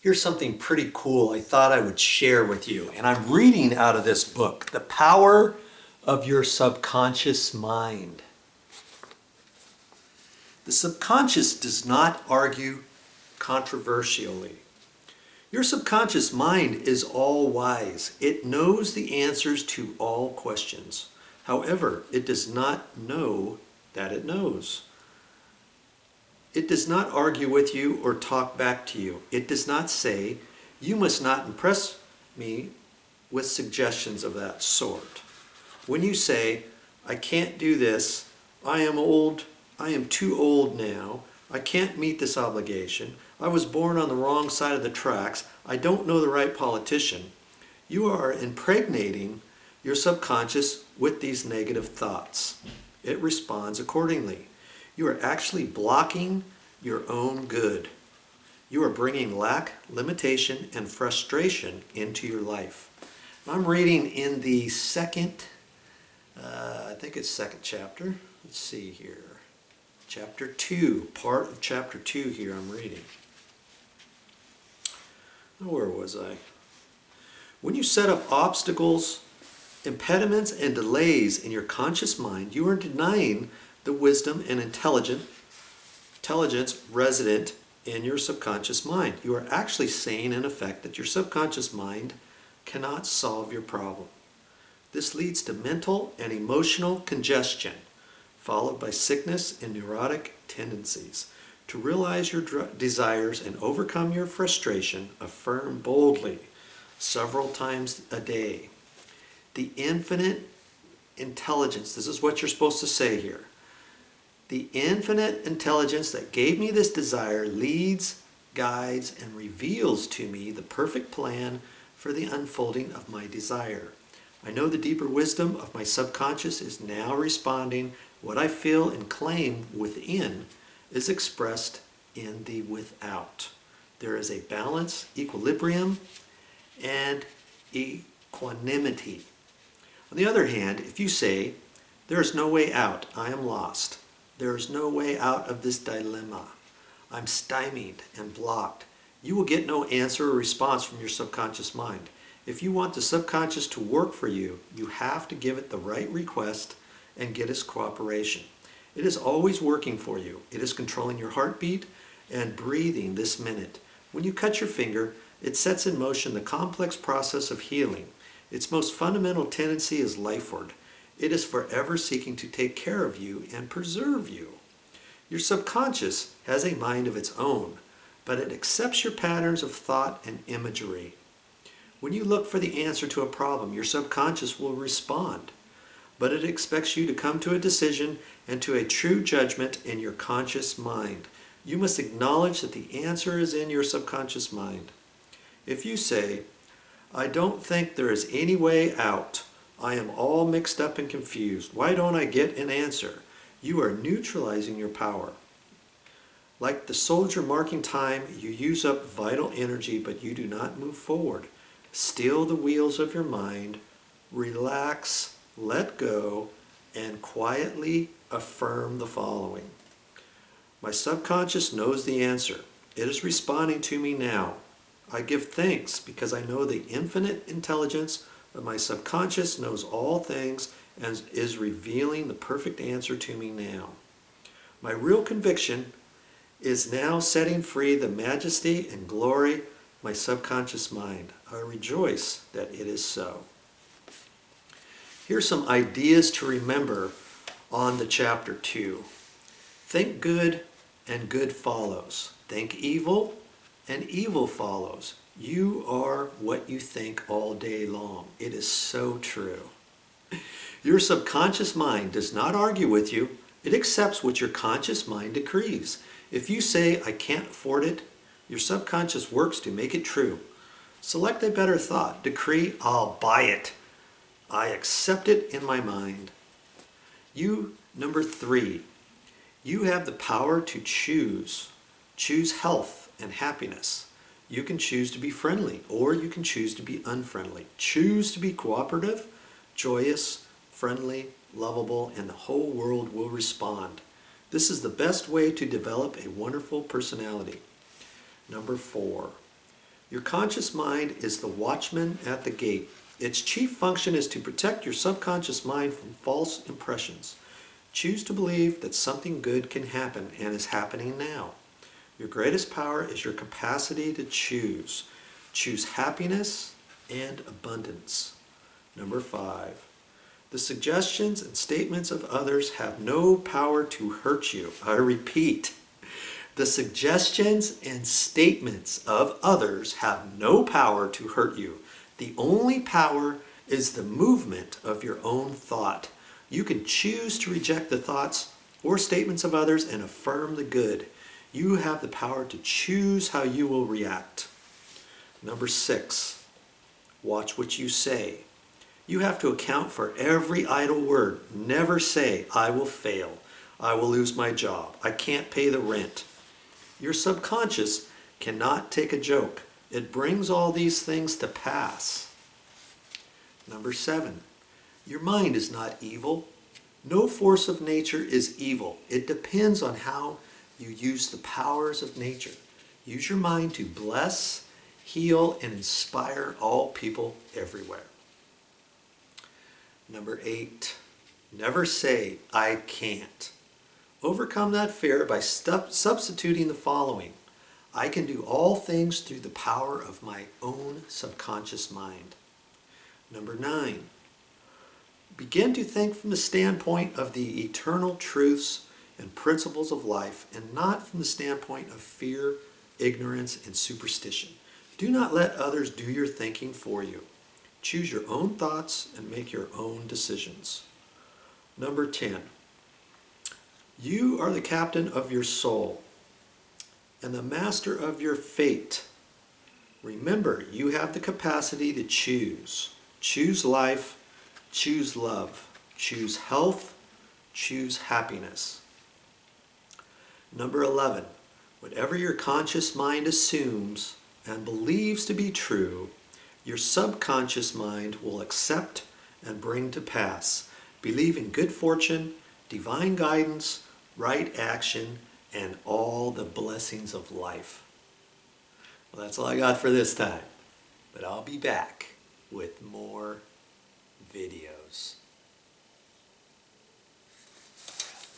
Here's something pretty cool I thought I would share with you. And I'm reading out of this book, The Power of Your Subconscious Mind. The subconscious does not argue controversially. Your subconscious mind is all wise. It knows the answers to all questions. However, it does not know that it knows. It does not argue with you or talk back to you. It does not say, "You must not impress me," with suggestions of that sort. When you say, "I can't do this, I am old, I am too old now, I can't meet this obligation, I was born on the wrong side of the tracks, I don't know the right politician," you are impregnating your subconscious with these negative thoughts. It responds accordingly. You are actually blocking your own good. You are bringing lack, limitation, and frustration into your life. I'm reading in the second chapter. Let's see here. Chapter 2, part of chapter 2 here I'm reading. Where was I? When you set up obstacles, impediments, and delays in your conscious mind, you are denying the wisdom and intelligence resident in your subconscious mind. You are actually saying, in effect, that your subconscious mind cannot solve your problem. This leads to mental and emotional congestion, followed by sickness and neurotic tendencies. To realize your desires and overcome your frustration, affirm boldly several times a day. The infinite intelligence, this is what you're supposed to say here. The infinite intelligence that gave me this desire leads, guides, and reveals to me the perfect plan for the unfolding of my desire. I know the deeper wisdom of my subconscious is now responding. What I feel and claim within is expressed in the without. There is a balance, equilibrium, and equanimity. On the other hand, if you say, "There is no way out, I am lost. There is no way out of this dilemma. I'm stymied and blocked," you will get no answer or response from your subconscious mind. If you want the subconscious to work for you, you have to give it the right request and get its cooperation. It is always working for you. It is controlling your heartbeat and breathing this minute. When you cut your finger, it sets in motion the complex process of healing. Its most fundamental tendency is lifeward. It is forever seeking to take care of you and preserve you. Your subconscious has a mind of its own, but it accepts your patterns of thought and imagery. When you look for the answer to a problem, your subconscious will respond, but it expects you to come to a decision and to a true judgment in your conscious mind. You must acknowledge that the answer is in your subconscious mind. If you say, "I don't think there is any way out. I am all mixed up and confused. Why don't I get an answer?" you are neutralizing your power. Like the soldier marking time, you use up vital energy, but you do not move forward. Still the wheels of your mind, relax, let go, and quietly affirm the following. My subconscious knows the answer. It is responding to me now. I give thanks because I know the infinite intelligence of my subconscious knows all things and is revealing the perfect answer to me now. My real conviction is now setting free the majesty and glory of my subconscious mind. I rejoice that it is so. Here's some ideas to remember on the chapter 2. Think good and good follows. Think evil and evil follows. You are what you think all day long. It is so true. Your subconscious mind does not argue with you. It accepts what your conscious mind decrees. If you say, "I can't afford it," your subconscious works to make it true. Select a better thought. Decree, "I'll buy it. I accept it in my mind." Number 3, you have the power to choose. Choose health and happiness. You can choose to be friendly, or you can choose to be unfriendly. Choose to be cooperative, joyous, friendly, lovable, and the whole world will respond. This is the best way to develop a wonderful personality. Number 4, Your conscious mind is the watchman at the gate. Its chief function is to protect your subconscious mind from false impressions. Choose to believe that something good can happen and is happening now. Your greatest power is your capacity to choose. Choose happiness and abundance. Number 5. The suggestions and statements of others have no power to hurt you. I repeat, the suggestions and statements of others have no power to hurt you. The only power is the movement of your own thought. You can choose to reject the thoughts or statements of others and affirm the good. You have the power to choose how you will react. Number 6, watch what you say. You have to account for every idle word. Never say, I will fail. I will lose my job. I can't pay the rent. Your subconscious cannot take a joke. It brings all these things to pass. Number 7, your mind is not evil. No force of nature is evil. It depends on how you use the powers of nature. Use your mind to bless, heal, and inspire all people everywhere. Number 8, never say, I can't. Overcome that fear by substituting the following. I can do all things through the power of my own subconscious mind. Number 9, begin to think from the standpoint of the eternal truths and principles of life and not from the standpoint of fear, ignorance, and superstition. Do not let others do your thinking for you. Choose your own thoughts and make your own decisions. Number 10, you are the captain of your soul and the master of your fate. Remember, you have the capacity to choose. Choose life, choose love, choose health, choose happiness. Number 11, whatever your conscious mind assumes and believes to be true, your subconscious mind will accept and bring to pass. Believe in good fortune, divine guidance, right action, and all the blessings of life. Well, that's all I got for this time, but I'll be back with more videos.